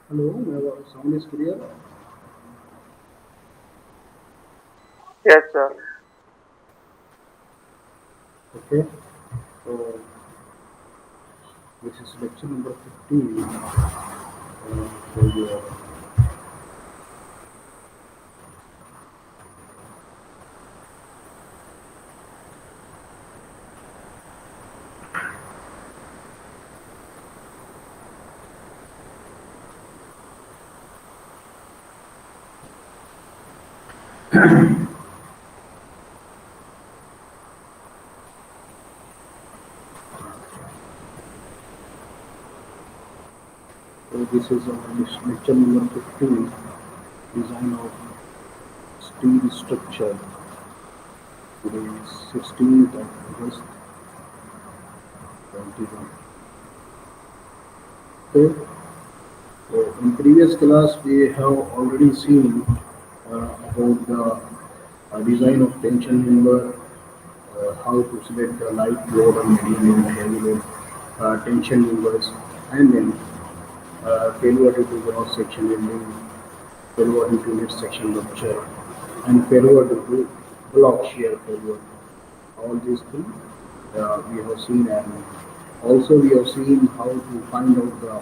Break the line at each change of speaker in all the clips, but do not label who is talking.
Hello, my sound is clear.
Yes, sir.
Okay, so this is lecture number 15 for your this is lecture number 15, design of steel structure. Today is 16th of August 21. Okay, so in previous class we have already seen about the design of tension member, how to select the light load and medium load, heavy load tension members, and then failure due to cross section ending, failure due to mid section rupture, and failure due to block shear failure. All these things we have seen, and also we have seen how to find out the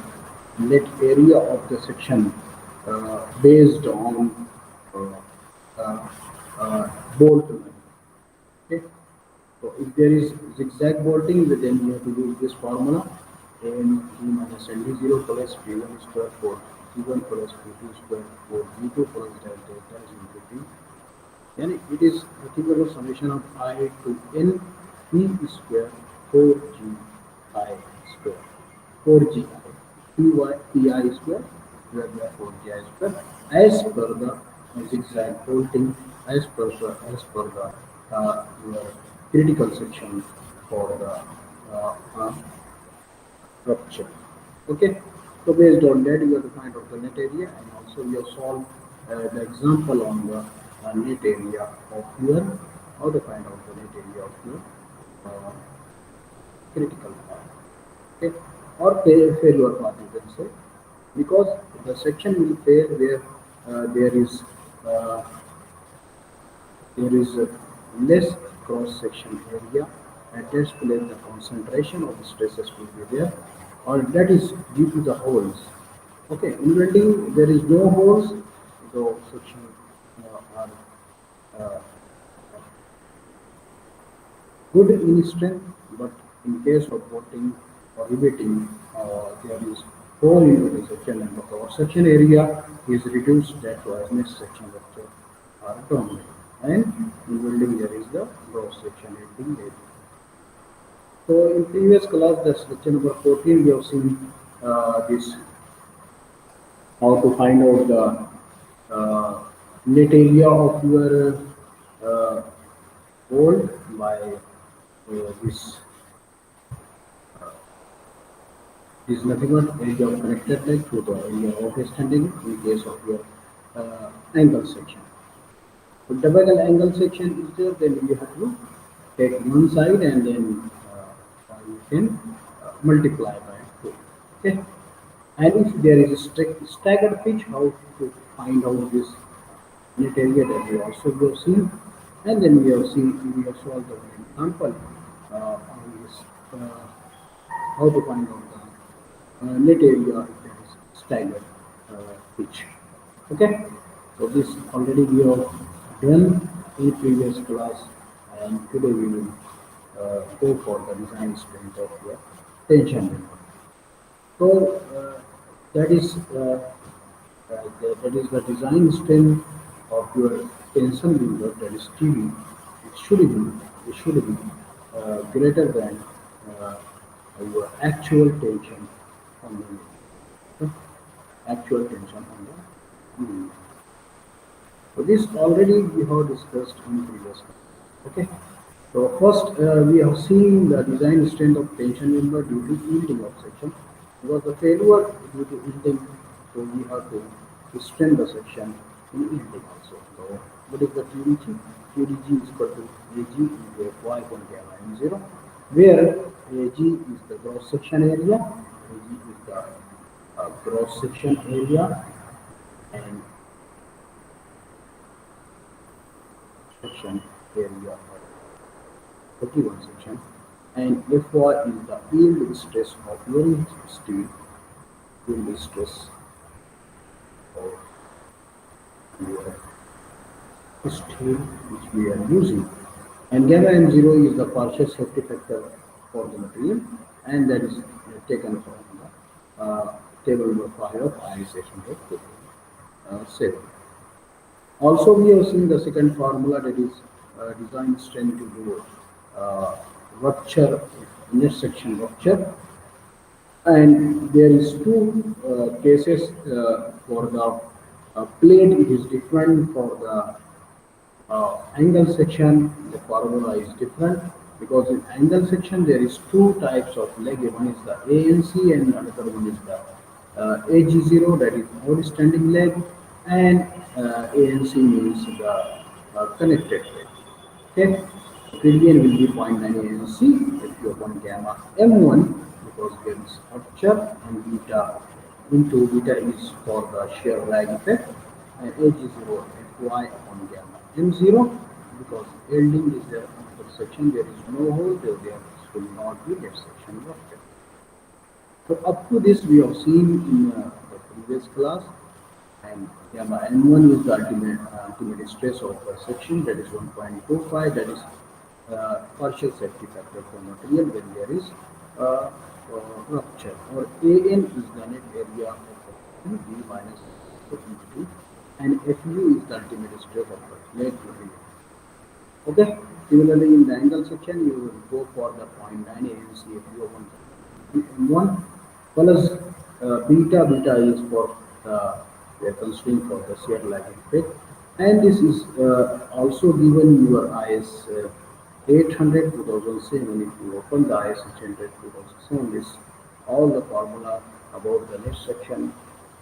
net area of the section based on uh, uh, bolt length. Okay. So if there is zigzag bolting, then you have to use this formula. N G minus ND0 plus P1 square for P1 plus P2 square for G2 plus delta is into P. Then it is nothing but a summation of I to N P square 4G I square 4G I Pi square divided by 4G I square as per the zigzag bolting as per the your critical section for the rupture. Okay, so based on that, you have to find out the net area, and also you have solved the example on the net area of your, how to find out the net area of your uh, critical part. Okay, or failure part you can say, because the section will fail where uh, there is a less cross section area, at this place the concentration of the stresses will be there, or that is due to the holes. Okay, in welding there is no holes, the section are uh, good in strength, but in case of bolting or riveting, there is hole into the section and the cross section area is reduced, that was next section rupture are dominant. And in welding there is the cross section ending area. So in previous class, that's lecture number 14, we have seen this, how to find out the net area of your uh, bolt by this is nothing but area of connected leg to the area of extending in case of your angle section. So double angle section is there, then you have to take one side and then you can multiply by 2. Okay. And if there is a staggered pitch, how to find out this net area, that we have seen. And then we have solved the example on this, how to find out the net area if there is staggered pitch. Okay, so this already we have done in previous class, and today we will go for the design strength of your tension member. So that is that is the design strength of your tension member, that is TV. It should be greater than uh, your actual tension on the unit. Okay? Actual tension on the unit. So this already we have discussed in previous class. Okay. So first we have seen the design strength of tension member due to yielding of section. Because the failure due to yielding, so we have to strengthen the section in yielding also. So what is the QDG? QDG is equal to AG into Fy upon gamma m0, where AG is the cross section area, AG is the cross section area and section area of 41 section, and Fy is the yield stress of your steel, yield stress of your steel which we are using. And gamma m0 is the partial safety factor for the material, and that is taken from the table number 5 of IS 800 Also, we have seen the second formula, that is design strength to do rupture, intersection rupture, and there is two cases for the plate. It is different for the angle section. The formula is different because in angle section there is two types of leg. One is the ANC and another one is the AG0, that is outstanding leg, and ANC means the connected leg. Okay, trillion will be 0.9 ANC if you upon gamma M1 because there is rupture, and beta into beta is for the shear lag effect, and H0 Fy upon gamma M0 because yielding is there after section, there is no hole, there will not be left section rupture. So up to this we have seen in the previous class, and gamma n1 is the ultimate stress of a section, that is 1.25, that is partial safety factor for material when there is rupture, or an is the net area of the section, b minus into, and fu is the ultimate stress of the plate material. Okay. Similarly, in the angle section, you will go for the 0.9 ANC if you want 1 plus beta is for we are considering for the shear lag effect, and this is also given your IS 800 2007. If you open the IS 800 2007, this all the formula about the net section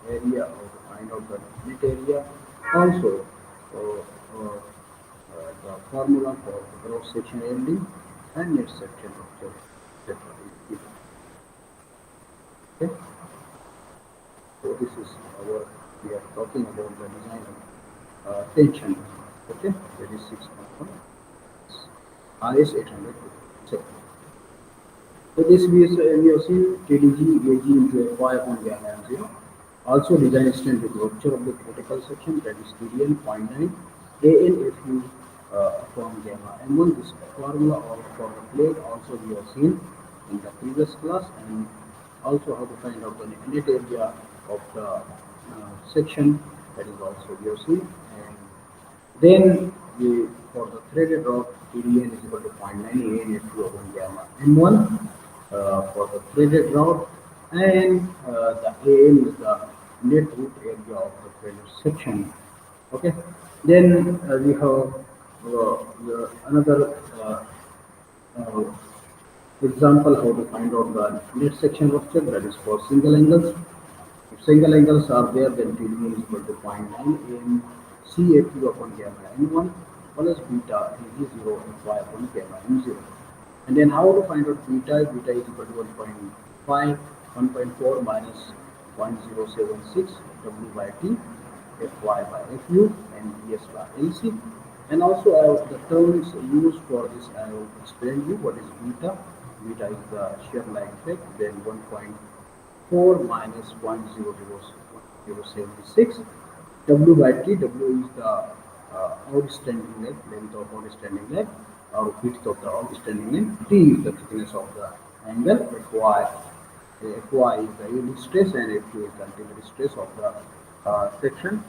area or to find out the net area, also the formula for the cross section yielding and net section rupture, etc. Okay, so this is our, we are talking about the design of tension. Okay, that is 6.1 IS 800. So this we have seen TDG AG into Fy upon gamma m0. Also design extent with rupture of the critical section, that is TDN 0.9 ANFU upon gamma m1. This formula for the plate also we have seen in the previous class, and also how to find out the net area of the section, that is also we have seen. And then for the threaded rod, TDN is equal to 0.9 ANFU upon gamma m1 for the threaded rod, and the AN is the net root area of the threaded section. Okay, then we have another uh, example how to find out the net section rupture, that is for single angles. If single angles are there, then TDN is equal to 0.9 m CFU upon gamma m1 plus beta Ag0 Fy upon gamma m0. And then how to find out beta? Beta is equal to 1.5, 1.4 minus 0.076 W by T, Fy by Fu, and Ds by Lc. And also the terms used for this, I will explain you what is beta. Beta is the shear lag effect, then 1.4 minus 0.076 W by T. W is the outstanding leg, length of outstanding leg, or width of the outstanding leg. T is the thickness of the angle. Fy is the yield stress, and Fu is the ultimate stress of the section.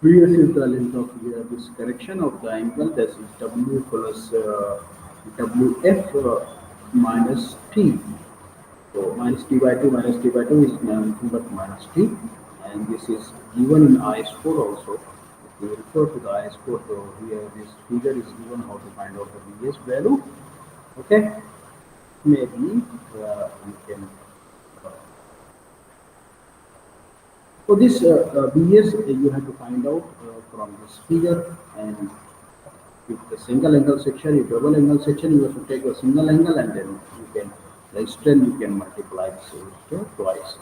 Vs is the length of this correction of the angle, that is W plus Wf minus T. So minus T by 2 minus T by 2 is nothing but minus T, and this is given in IS4 also. If you refer to the IS4, so here this figure is given how to find out the Vs value. Okay, maybe you can. So this Vs you have to find out from this figure, and if the single angle section, if double angle section, you have to take a single angle, and then you can the strength you can multiply this resistor twice.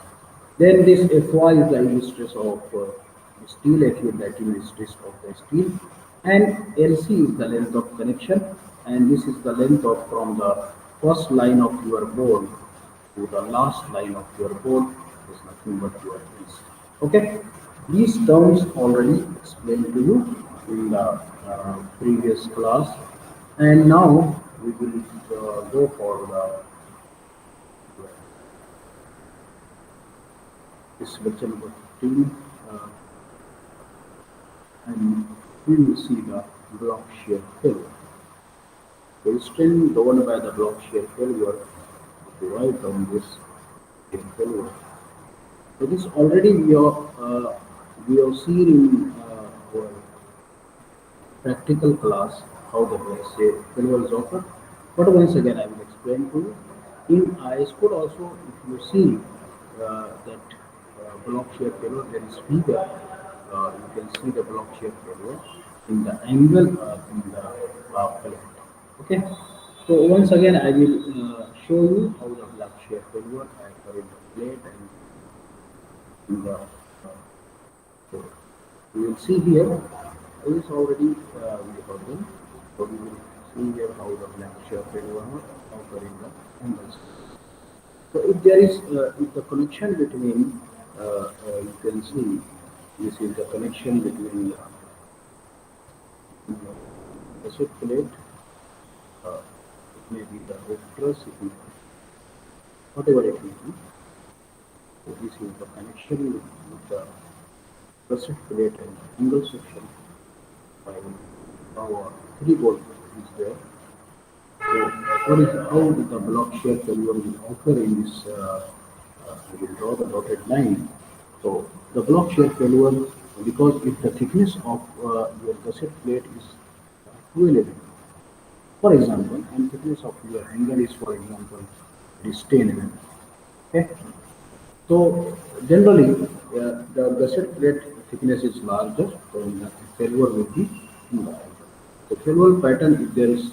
Then this Fy is the yield stress of steel, Fu that is stress of the steel, and Lc is the length of connection, and this is the length of from the first line of your board to the last line of your board is nothing but your piece. Okay, these terms already explained to you in the previous class, and now we will go for the this lecture number 15, and we will see the block shear failure. The strain governed by the block shear failure is derived from this shear failure. So this already we have seen in our practical class how the shear failure is occurred. But once again, I will explain to you. In high school also, if you see that block shear failure, there is figure. You can see the block shear failure in the angle in the plate. Okay. So once again, I will show you how the block shear failure occur in the plate and in the so we will see here. Is already we have done. So we will see here how the block shear failure occur in the angles. So if there is if the connection between you can see this is the connection between the cassette plate, it may be the rope truss, it may be whatever it may be. So this is the connection with the cassette plate and angle section by our 3 volt is there. So what is how the block shear failure will occur in this? I will draw the dotted line. So the block shear failure because if the thickness of your gusset plate is 2 mm, for example, and thickness of your hanger is for example it is 10 mm. Okay. So generally the gusset plate thickness is larger, so the failure will be larger. The failure pattern if there is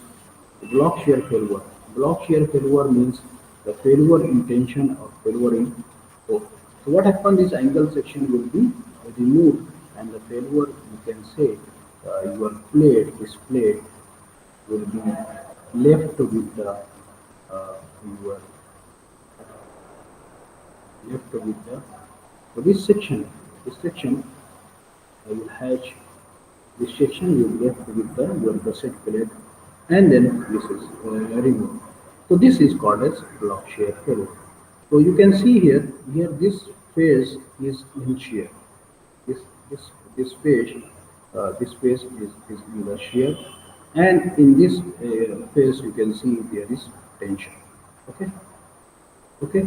block shear failure. Block shear failure means the failure in tension or failure in force. So what happens is angle section will be removed and the failure you can say your plate, this plate will be left with the your left with the so this section I will hatch this section you left with the your gusset plate and then this is removed. So this is called as block shear failure. So you can see here this phase is in shear. This this this phase is in the shear, and in this phase you can see there is tension. Okay, okay.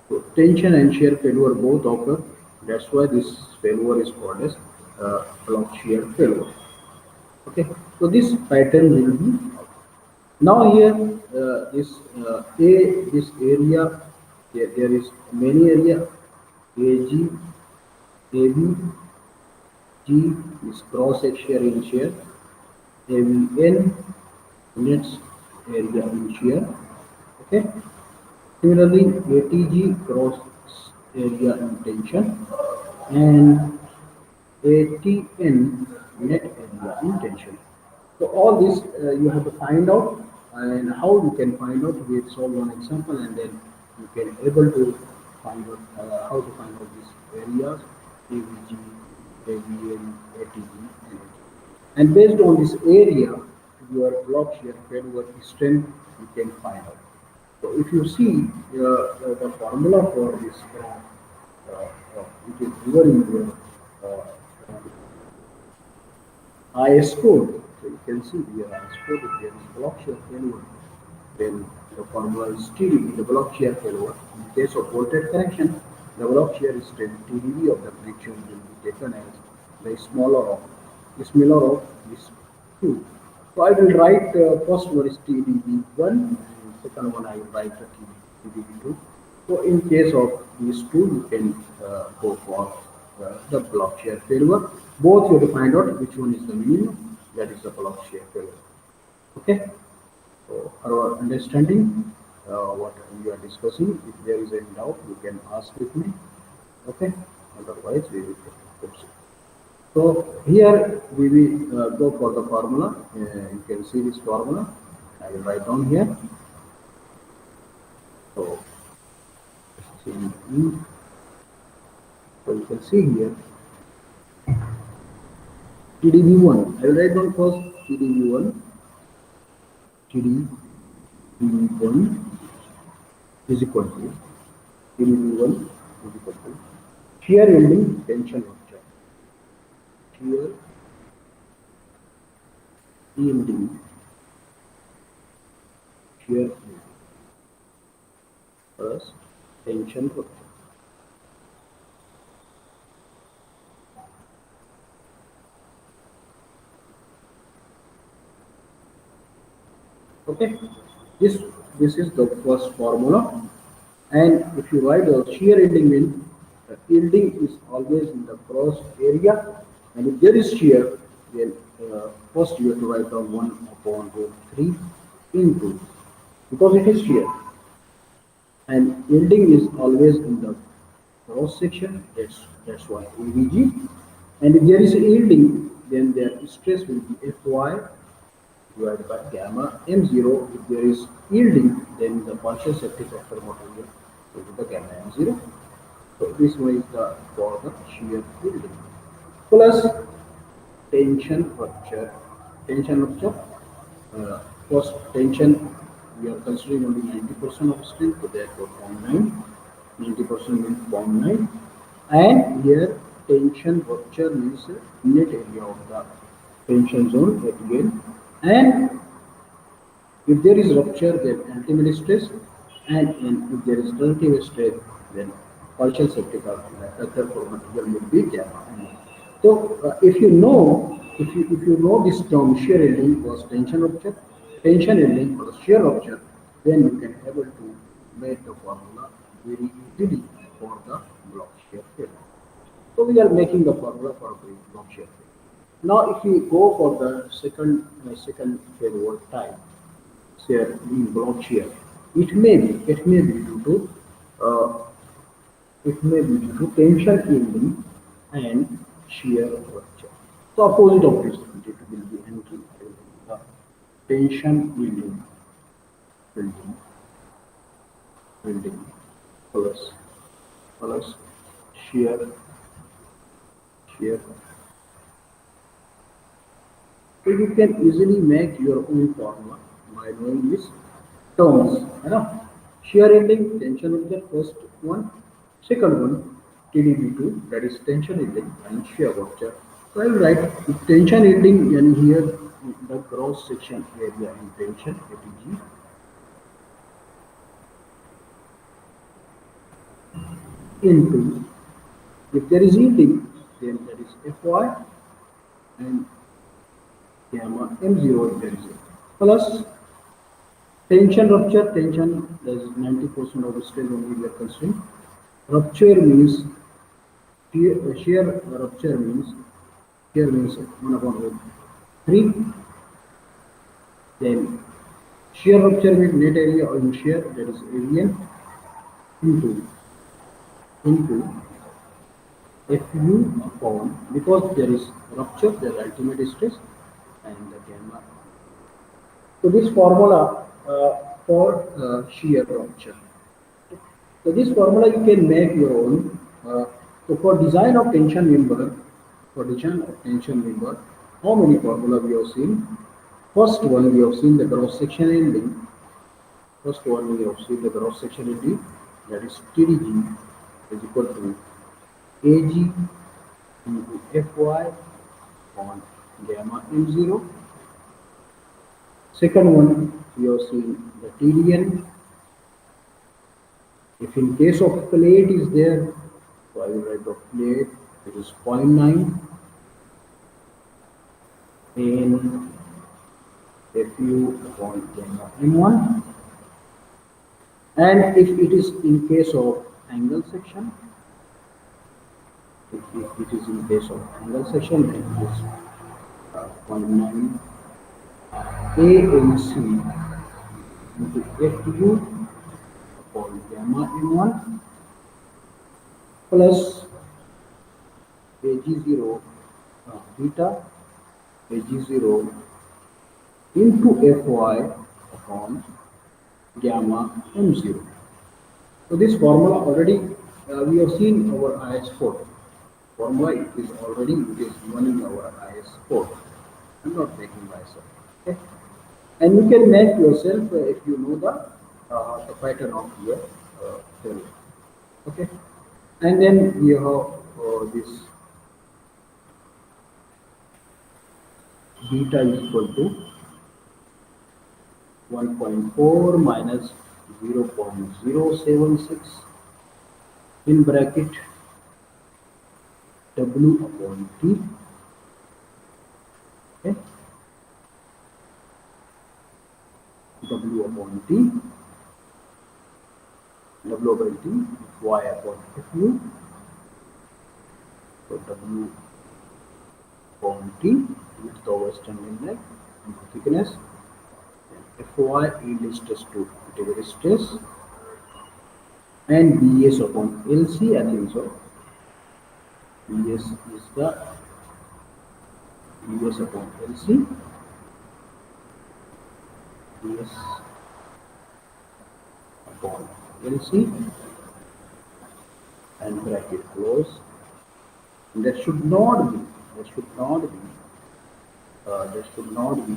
So tension and shear failure both occur. That's why this failure is called as block shear failure. Okay, so this pattern will be now here this A this area there is many area AG AB G is cross section in shear AVN units area in shear. Okay. Similarly, ATG cross area in tension and ATN net area in tension. So all this you have to find out, and how you can find out. We will solve one example and then you can able to find out how to find out these areas AVG, AVN, ATG, and based on this area, your block shear failure strength you can find out. So if you see the formula for this it is given in your IS code. So you can see here IS code if there is block shear failure, then the formula is TDB, the block shear failure. In case of voltage connection, the block shear strength TDB of the connection will be taken as the smaller of this 2. So I will write first one is TDB1 and second one I will write the TDB2. So in case of these two, you can go for the block shear failure. Both you have to find out which one is the minimum, that is the block shear failure. Okay. So our understanding what we are discussing. If there is any doubt, you can ask with me. Okay. Otherwise, we will proceed. So here we will go for the formula. You can see this formula. I will write down here. So, so you can see here TDB1. I will write down first TDB1. TDB1 is equal to TDB1 is equal to shear yielding tension rupture. Shear yielding shear yielding plus tension rupture. Okay, this this is the first formula, and if you write the shear yielding means the yielding is always in the cross area, and if there is shear, then first you have to write down 1 upon root 3 into, because it is shear, and yielding is always in the cross section. That's why AVG, and if there is yielding, then their stress will be Fy divided by gamma m0. If there is yielding, then the partial safety factor material will be the gamma m0. So this one is the for the shear yielding plus tension rupture. Tension rupture. First tension we are considering only 90% of strength, so therefore 0.9. 90% means 0.9, and here tension rupture means net area of the tension zone again, and if there is rupture, then ultimate stress, and if there is relative stress, then partial safety factor for material will be gamma. So, if you know this term shear yielding was tension rupture, tension yielding was shear rupture, then you can able to make the formula very easily for the block shear failure. So we are making the formula for the block shear failure. Now, if we go for the second failure type, shear in block shear, it may be due to uh, tension yielding and shear rupture. So opposite of this it will be entry the tension yielding yielding plus shear. So you can easily make your own formula by knowing these terms. है ना? Shear yielding, tension rupture, first one. Second one, TDB2, that is tension yielding and shear rupture. So I will write if tension yielding, and here the cross section area in tension, ATG, into, if there is yielding, then that is Fy, and gamma m0 if there is a, plus tension rupture. Tension, there is 90% of the stress only we are considering. Rupture means shear rupture means here means 1 upon root 3. Then shear rupture means net area in shear, that is AVN, into Fu upon, because there is rupture, there is ultimate stress, and the gamma. So this formula for shear rupture. So this formula you can make your own. So for design of tension member, how many formula we have seen? First one we have seen the cross section ending. That is TDG is equal to AG into Fy on gamma m0. Second one we have seen the TDN. If in case of plate is there, so I will write the plate, it is 0.9 in Fu upon gamma m1. And if it is in case of angle section, then it is 0.9 ANC into Fu gamma m1 plus Ag0 beta Ag0 into Fy upon gamma m0. So this formula already we have seen our IS4 formula. It is already it is given in our IS4. I'm not making myself. Okay, and you can make yourself if you know the pattern of your theory. Okay, and then you have this beta is equal to 1.4 minus 0.076 in bracket W upon T. Okay, W upon T, W upon T, Y upon Fu. So W upon T with the overstanding leg into thickness. And Fy yield stress to whatever stress, and Bs upon Lc. I think so. Bs is the Bs upon Lc. Bs upon Lc and bracket close. That should not be. That should not be. That should not be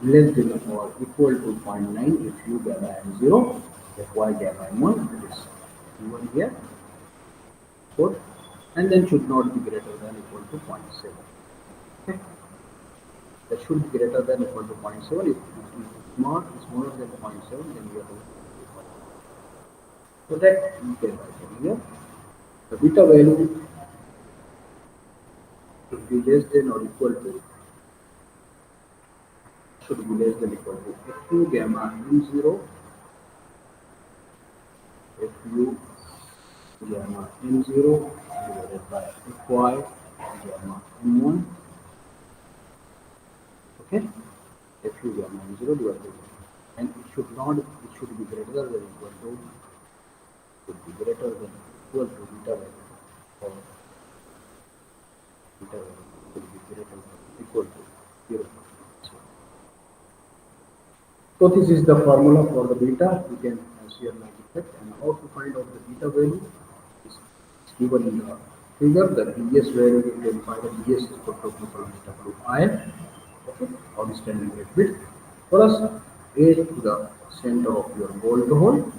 less than or equal to zero point 0.9 if you gamma m0, Fy gamma m1, that is given here, good, and then should not be greater than equal to zero point 0.7. Okay, that should be greater than equal to zero point 0.7. If it is smaller than zero point 0.7, then we are going to. So that you can write it here. The beta value should be less than or equal to should be less than equal to Fu gamma m0 Fu gamma m0 divided by Fy gamma m1. Okay, Fu gamma m0 divided by, and it should be greater than equal to should be greater than equal to beta value, or beta value should be greater than equal to 0. So this is the formula for the beta. You can shear lag effect, and how to find out the beta value is given in the figure. The BS value you can find the BS is proportional to WI, okay, on standing rate width, plus A to the center of your bolt hole.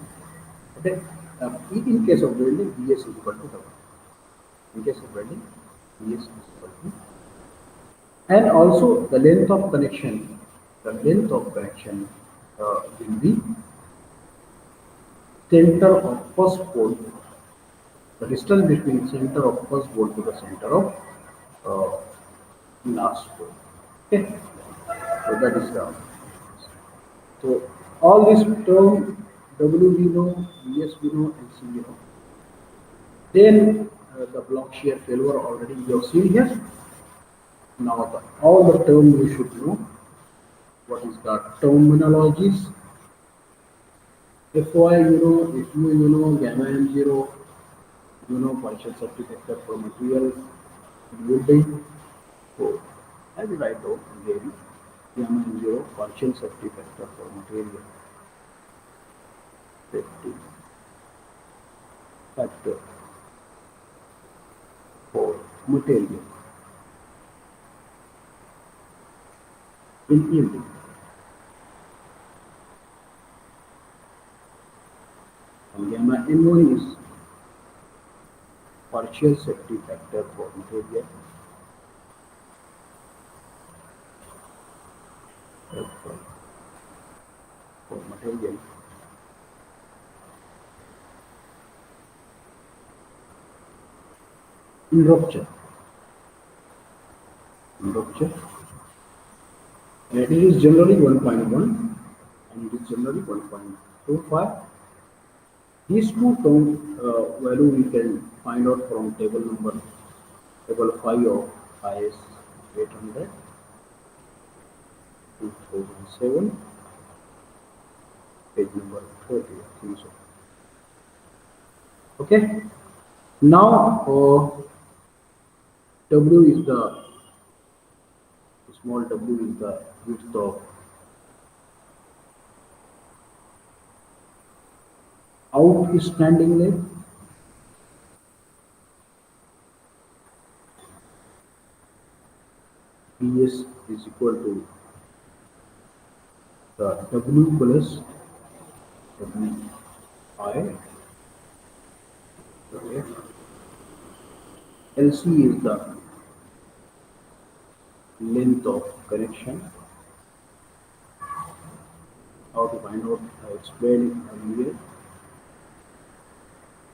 Okay, in case of welding, BS is equal to W. In case of welding, BS is equal to, and also the length of connection. The length of connection will be center of first bolt, the distance between center of first bolt to the center of uh, last bolt. Okay, so that is the, so all this term W we know, BS we know, and C we know. Then the block shear failure already we have seen here. Now all the term you should know. What is the terminologies? Fy Fu gamma m0, partial safety factor for material building. So I will write out again gamma m0 partial safety factor for material safety factor for material in yielding. And gamma m1 is partial safety factor for material for material in rupture. In rupture, and it is generally 1.1 and it is generally 1.25. These two term value we can find out from table 5 of IS 800 2007, page number 30, I think so. Okay. Now, W is the small w is the width of outstanding leg. DS is equal to the W plus WI. Okay. LC is the length of connection. How to find out? I explained earlier.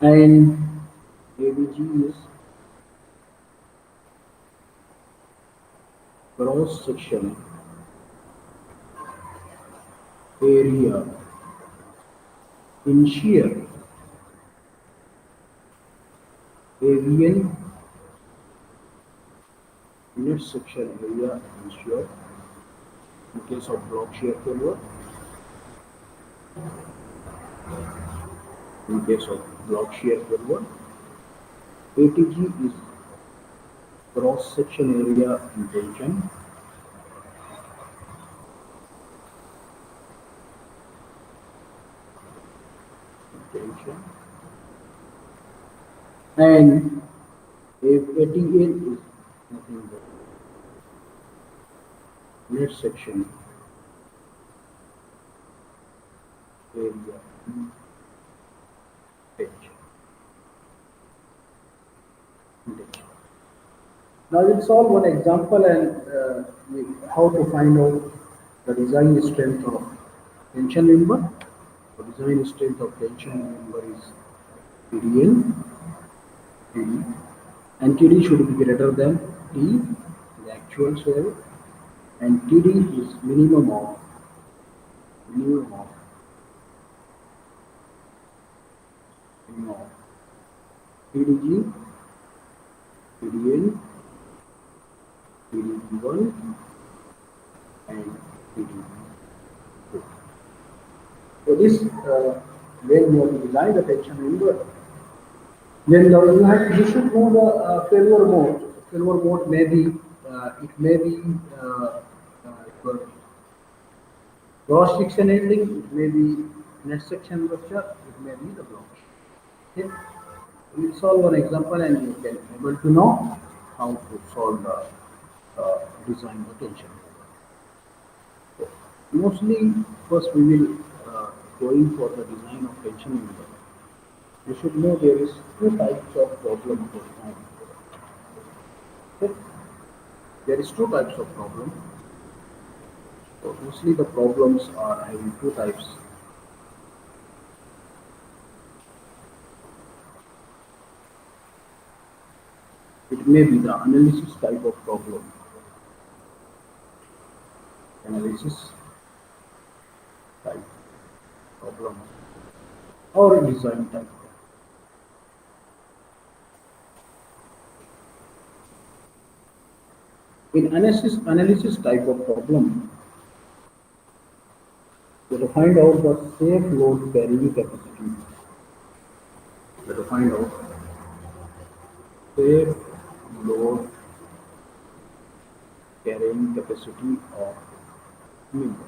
And ABG is cross section area in shear. AVN net section area in shear in case of block shear failure. In case of block shear failure, ATG is cross section area in tension. Tension. And if ATN is nothing but net section area in tension. Now we'll solve one example and how to find out the design strength of tension member. The design strength of tension member is TDN, TD, and TD should be greater than T, the actual shell, and TD is minimum of TDG, TDN, TDG1, and TDG2. So this when you have to design the tension member, then you should know the failure mode. Failure mode may be it may be your cross section ending, it may be net section rupture, it may be the block. Okay. We'll solve one example and you can able to know how to solve the design potential. So, mostly, first we will going for the design of tension member. You should know there is two types of problem going on. Okay. There is two types of problem. So mostly the problems are having two types. It may be the analysis type of problem, analysis type problem, or a design type. In analysis type of problem, you have to find out the safe load carrying capacity. You have to find out safe load carrying capacity of member.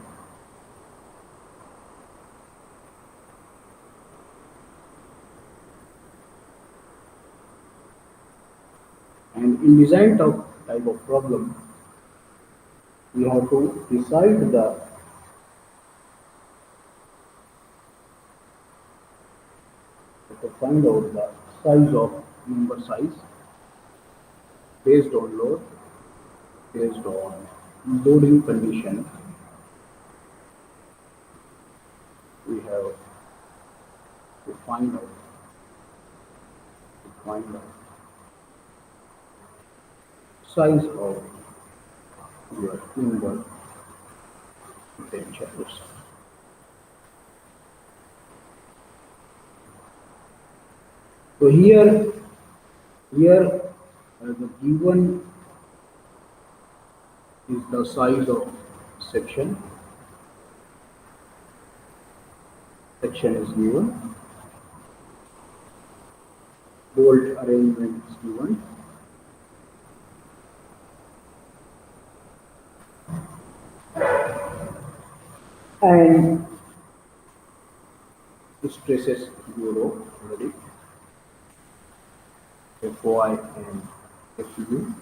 And in design type of problem, we have to decide the to find out the size of member size based on load, based on loading condition. We have to find out size of your member potentials. So here the given is the size of section section is given, bolt arrangement is given, and stresses you know already, Fy and Fu.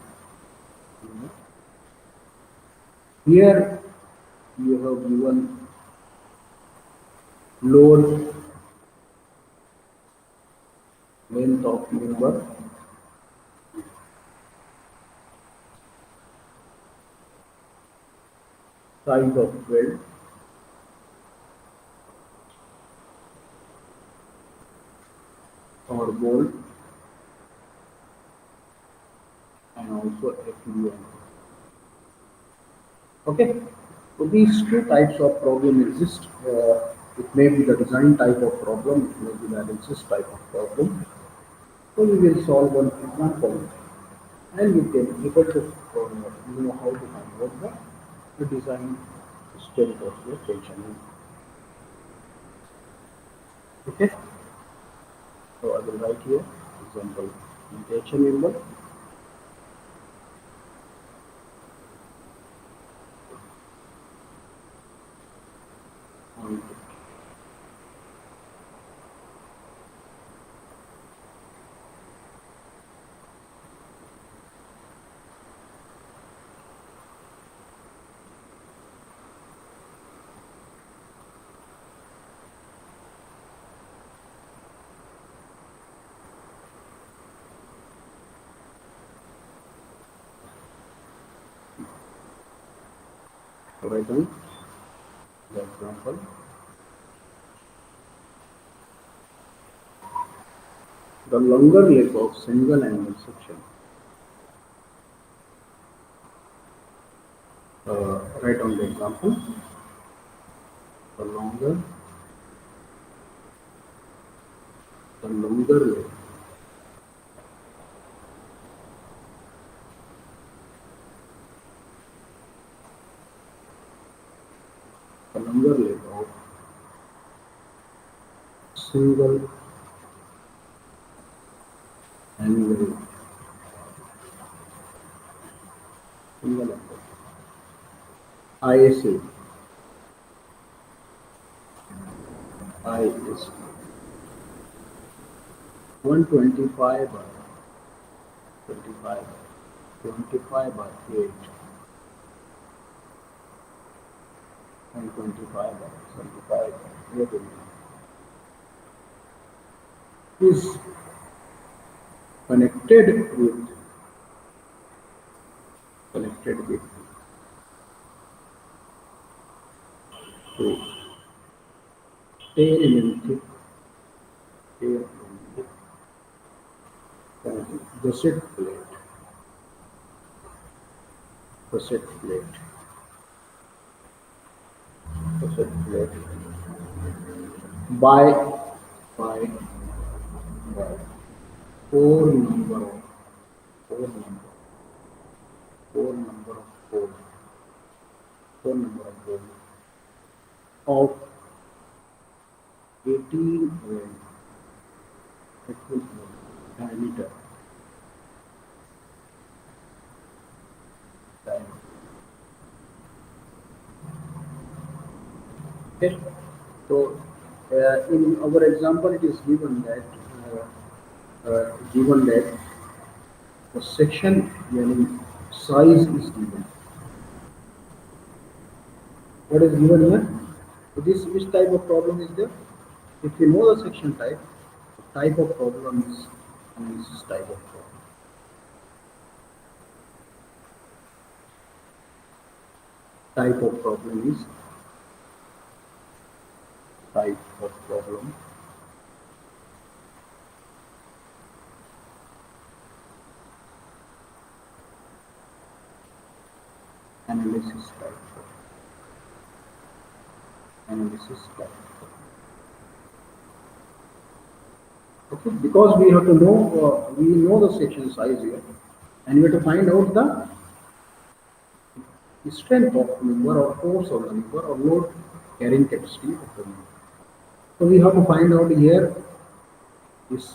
Here you have given load, length of member, size of weld, or bolt, and also FUN. Okay, so these two types of problem exist. It may be the design type of problem, it may be the analysis type of problem. So we will solve one example, and we can able to know how to find out the design strength of your tension. Okay, so I will write here example tension member. And write down the example. The longer leg of single angle section. Write down the example. The longer leg, the longer leg of single angle, single angle. ISA, ISA, 125 by 25, 25 by 8, and 25 by 25 by 8 is connected with connected with to 10 mm thick, 10 mm thick gusset plate, gusset plate, gusset plate by by by four number of four number four number of four four number of holes of 18 diameter. Okay. So in our example, it is given that the section size is given. What is given here? So this which type of problem is there? If you know the section type, the type of problem is analysis type of problem. Type of problem is type of problem. Analysis type. Analysis type. Okay, because we have to know we know the section size here, and we have to find out the strength of member or force of the member or load carrying capacity of the member. So we have to find out here this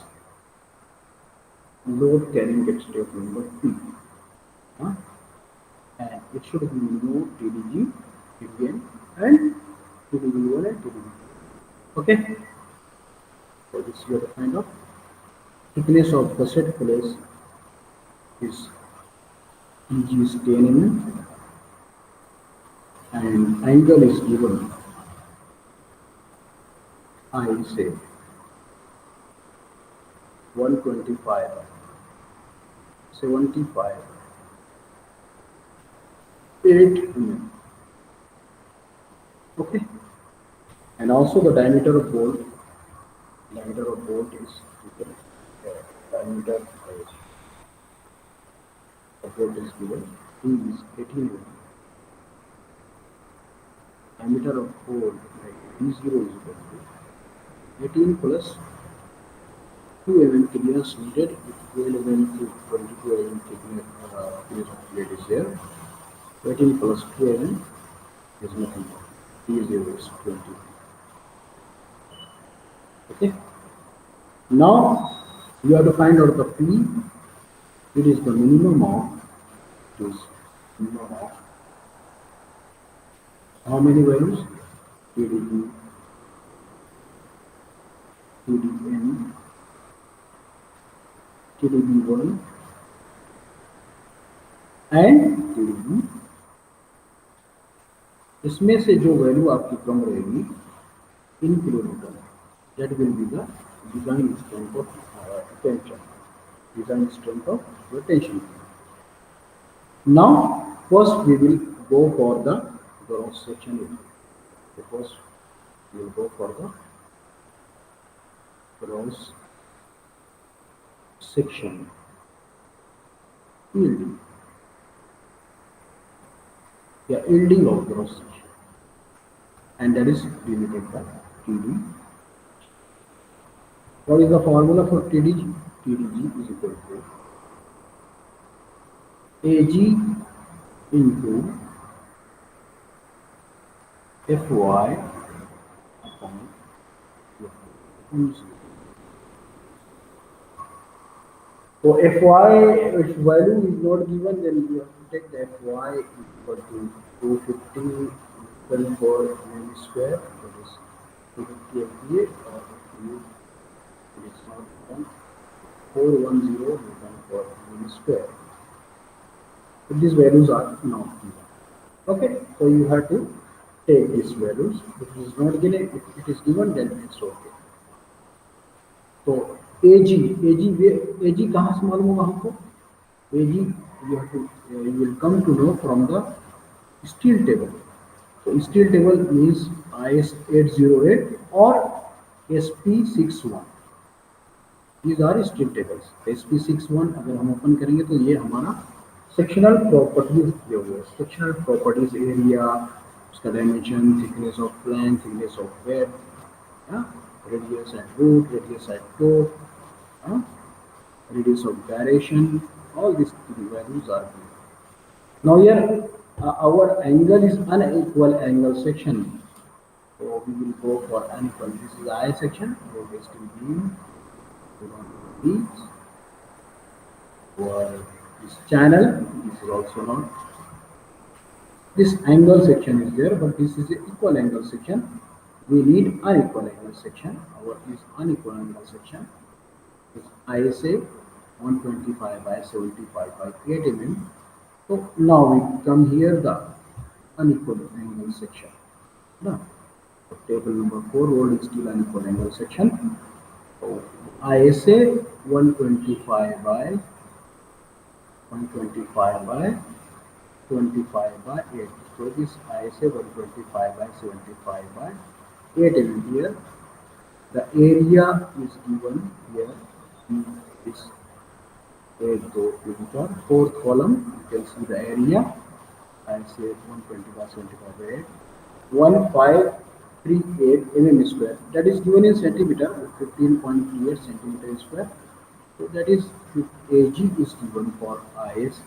load carrying step number P. Huh? And it should be no TDG, TDN, and TDB1 and TDB2. Okay, so this is your kind of thickness of the set place is TG is 10 mm and angle is given. I say 125, 75, 8 mm. Okay, and also the diameter of bolt is given. Diameter of bolt is given. D is 18 mm. Diameter of bolt like D0 is equal to 18 plus 2 mm thickness needed with 12 mm to 22 mm thickness of plate is there. 18 plus 2 mm is nothing. D0 is 20. Okay. Now you have to find out the P. It is the minimum of this minimum of how many values? TDB, TDN, TDB1 and TDB. इसमें से जो value आपकी कम रहेगी इन kilometre that will be the design strength of tension. Design strength of the tension. Now, first we will go for the cross section area. So first we will go for the cross section yielding. Yeah, yielding of cross section, and that is denoted by TD. What is the formula for TDG? TDG is equal to AG into Fy upon Fy. So Fy, if value is not given, then you have to take the Fy equal to 250 equal for mm square, that is 250 MPa, or if you it is not given 410 Newton per mm square. So these values are not given. Okay, so you have to take these values. If it is not given, if it is given, then it's okay. तो AG कहाँ से मालूम होगा हमको? AG you will come to know from the steel table. So steel table means IS 808 or SP61. These are steel tables. SP61 अगर हम open करेंगे तो ये हमारा सेक्शनल प्रॉपर्टीज दिए हुए हैं. सेक्शनल प्रॉपर्टीज एरिया, उसका dimension, thickness of Planck, thickness of web, radius at root, radius at toe, uh, radius of gyration, all these values are given. Now here our angle is unequal angle section. So we will go for unequal. This is I section, road steel beam, beams, or this channel, this is also not. This angle section is there, but this is an equal angle section. We need unequal angle section. Our is unequal angle section is ISA 125 by 75 by 8 mm. So now we come here the unequal angle section. Now, so table number 4, rolled steel unequal angle section. So ISA 125 by 125 by 25 by 8. So this ISA 125 by 75 by 8 mm here. The area is given here. Is 8 kilometer. Fourth column, you can see the area. I say 120 by 75 by 8. 1538 mm square. That is given in centimeter, 15.38 centimeter square. So that is AG is given for IS.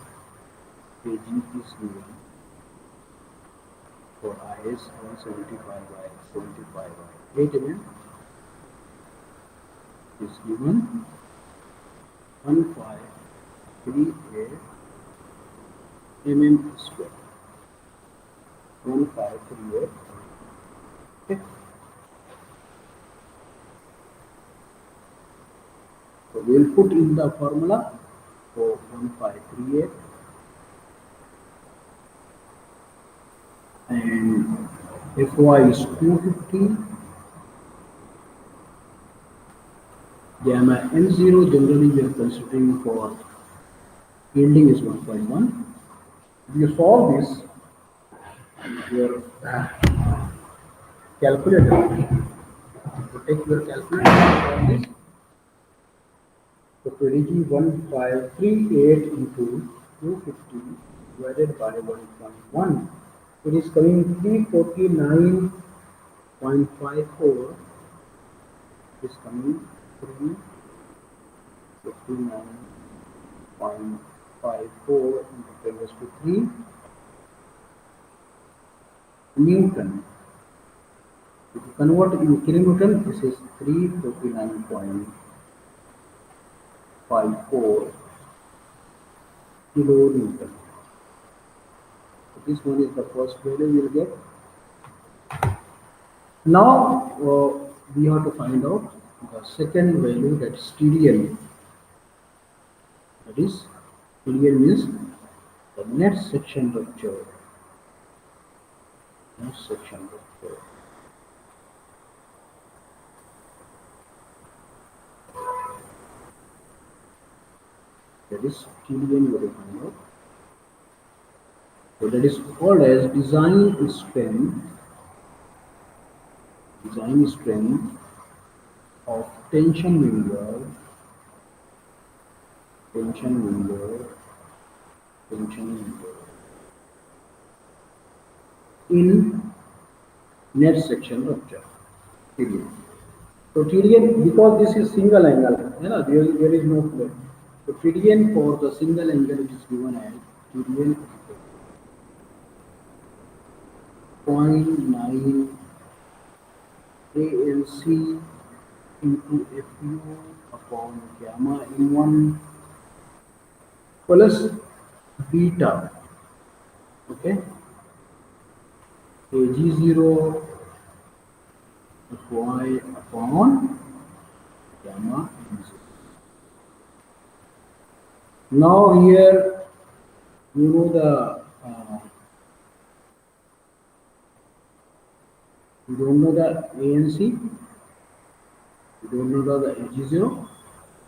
AG is given for IS 175 by 75 by 8 mm. is given 1538 mm square. 1538. Okay. So we will put in the formula for 1538 and Fy is 250, gamma m0 generally we are considering for yielding is 1.1. If you solve this, your calculator, you take your calculator and solve this. So 1538 into 250 divided by 1.1. It is coming 349.54. It is coming 359.54 into 10 raised to 3 Newton. If you convert in kilonewton, this is 349.54 kilonewton. So this one is the first value we will get. Now we have to find out the second value, that is TDL. That is TDL means the net section rupture. Net section rupture. That is TDL we will find out. So that is called as design strength of tension member, tension member in net section rupture. TDL. So TDN, because this is single angle, there is no flow. So TDN for the single angle is given as TDN equal to 0.9 ANC into FU upon gamma in1 plus beta, okay, AG0 Fy upon gamma in0. Now here you know the you don't know the ANC, you don't know the AG0.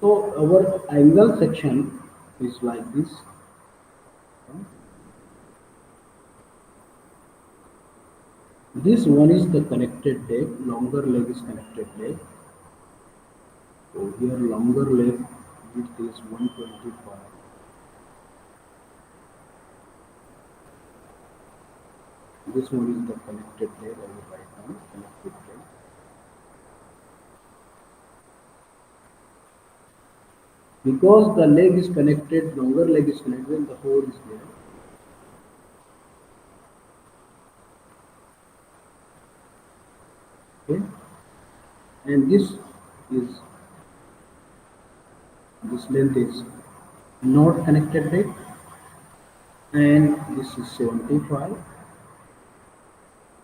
So our angle section is like this. This one is the connected leg, longer leg is connected leg. So here longer leg width is 125. This one is the connected leg, I will write down connected leg. Because the leg is connected, longer leg is connected, the hole is there. Okay, and is this length is not connected leg, and this is 75,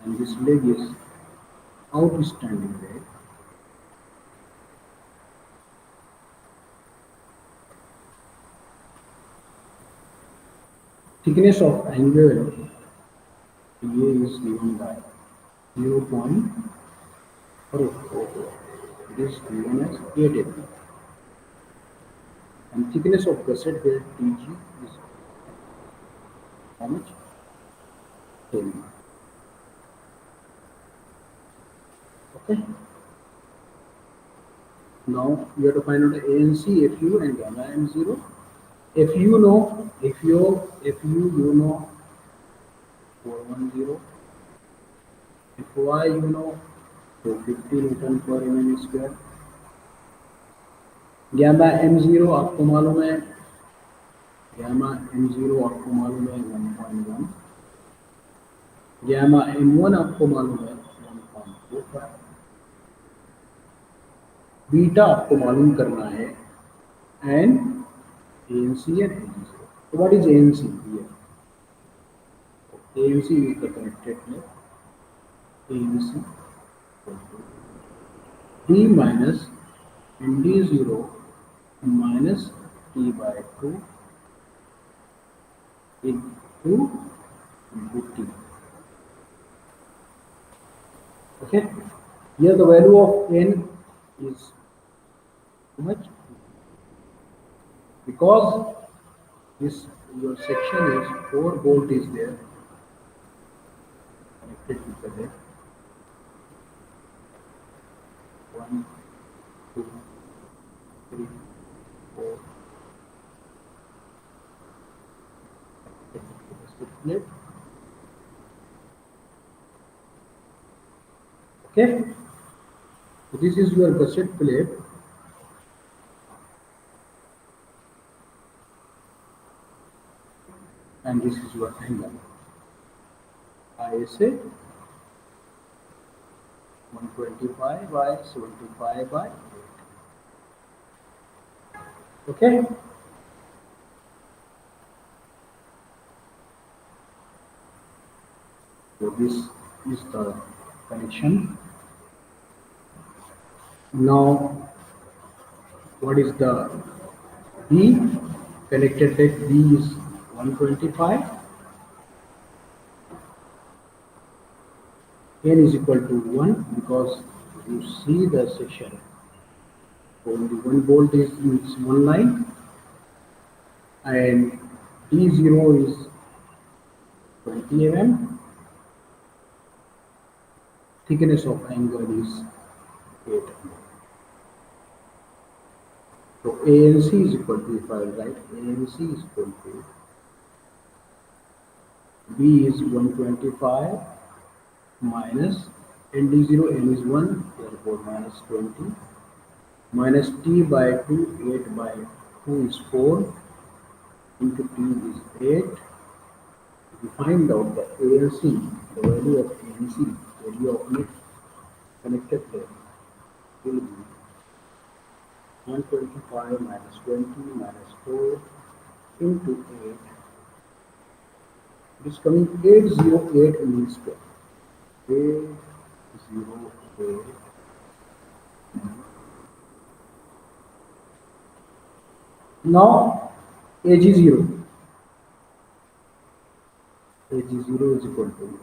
and this leg is outstanding leg. Thickness of angle TA is given by 0.444. It is given as 8 mm. And thickness of gusset belt TG is how much? 10. Okay. Now we have to find out the ANC, FU, and gamma M0. If you know, you know 410. Fy you know 250 Newton per mm square. gamma M0 आपको मालूम है, gamma M0 आपको मालूम है 1.1. gamma M1 आपको मालूम है 1.45. Beta आपको मालूम करना है and ANC and AG0. So what is ANC here? ANC is the connected plate. ANC equal to D minus ND0 minus T by 2 into T. Okay. Here the value of N is too much because this your section is 4 volt is there connected with the left. 1, 2, 3, 4 plate. Okay. So this is your gusset plate and this is your angle. ISA 125 by 75 by 8. Okay. So this is the connection. Now what is the B? Connected at B is 125. N is equal to 1 because you see the section. Only 1 volt is in one line and D0 is 20 mm. Thickness of angle is 8 mm. So ANC is equal to, if I write ANC is equal to B is 125 minus ND0, N is 1, therefore minus 20, minus T by 2, 8 by 2 is 4, into T is 8. If you find out the ANC, the value of ANC, value of net connected plate will be 125 minus 20 minus 4 into 8. It is coming 808 in square. 808. Now AG0. AG0 is equal to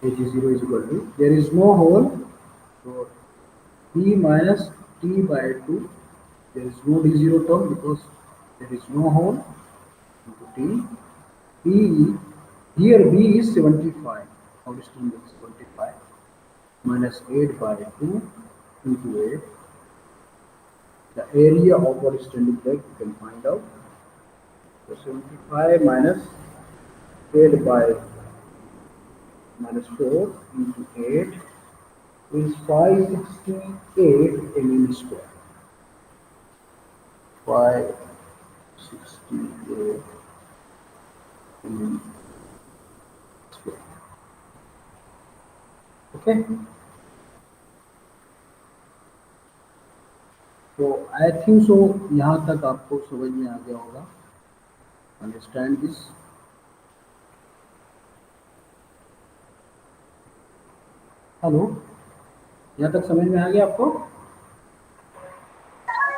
AG0 is equal to, there is no hole, so P minus T by 2, there is no D0 term because there is no hole, into T. P, here B is 75, horizontal is 75, minus 8 by 2 into 8. The area of horizontal leg you can find out. So 75 minus 8 by minus 4 into 8 is 568 mm square. 568 mm square. Okay. तो I think so यहाँ तक आपको समझ में आ गया होगा. Understand this. Hello, यहाँ तक समझ में आ गया आपको?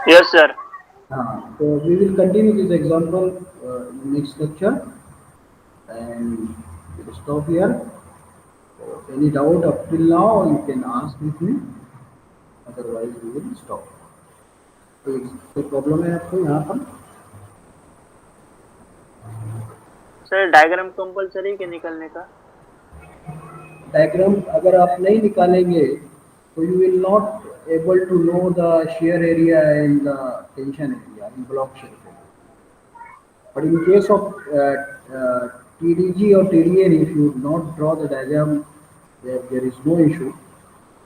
Yes, sir.
हाँ, तो we will continue this example next lecture and we'll stop here. So any doubt up till now you can ask with me, otherwise we will stop. तो कोई प्रॉब्लम है आपको यहाँ पर?
सर डायग्राम कंपलसरी के निकलने का?
डायग्राम अगर आप नहीं निकालेंगे तो you will not able to know the shear area and the tension area in block shear. But in case of TDG or TDN, if you not draw the diagram, there is no issue.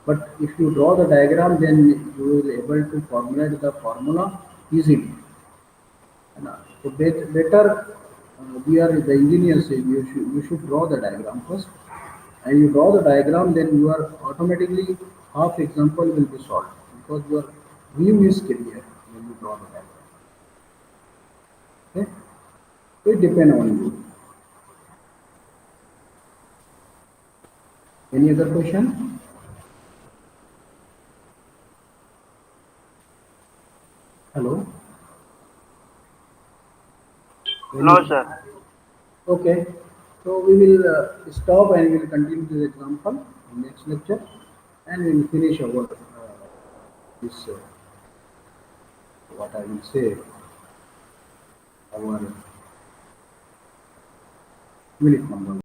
But if you draw the diagram, then you will able to formulate the formula easily. So better, we are the engineers say you should draw the diagram first, and you draw the diagram, then you are automatically half example will be solved because your view is clear when you draw the diagram. Okay? It depends on you. Any other question? Hello?
No,
Any?
sir.
Okay. So we will stop and we will continue this example in next lecture, and we will finish our this what I will say our minute number.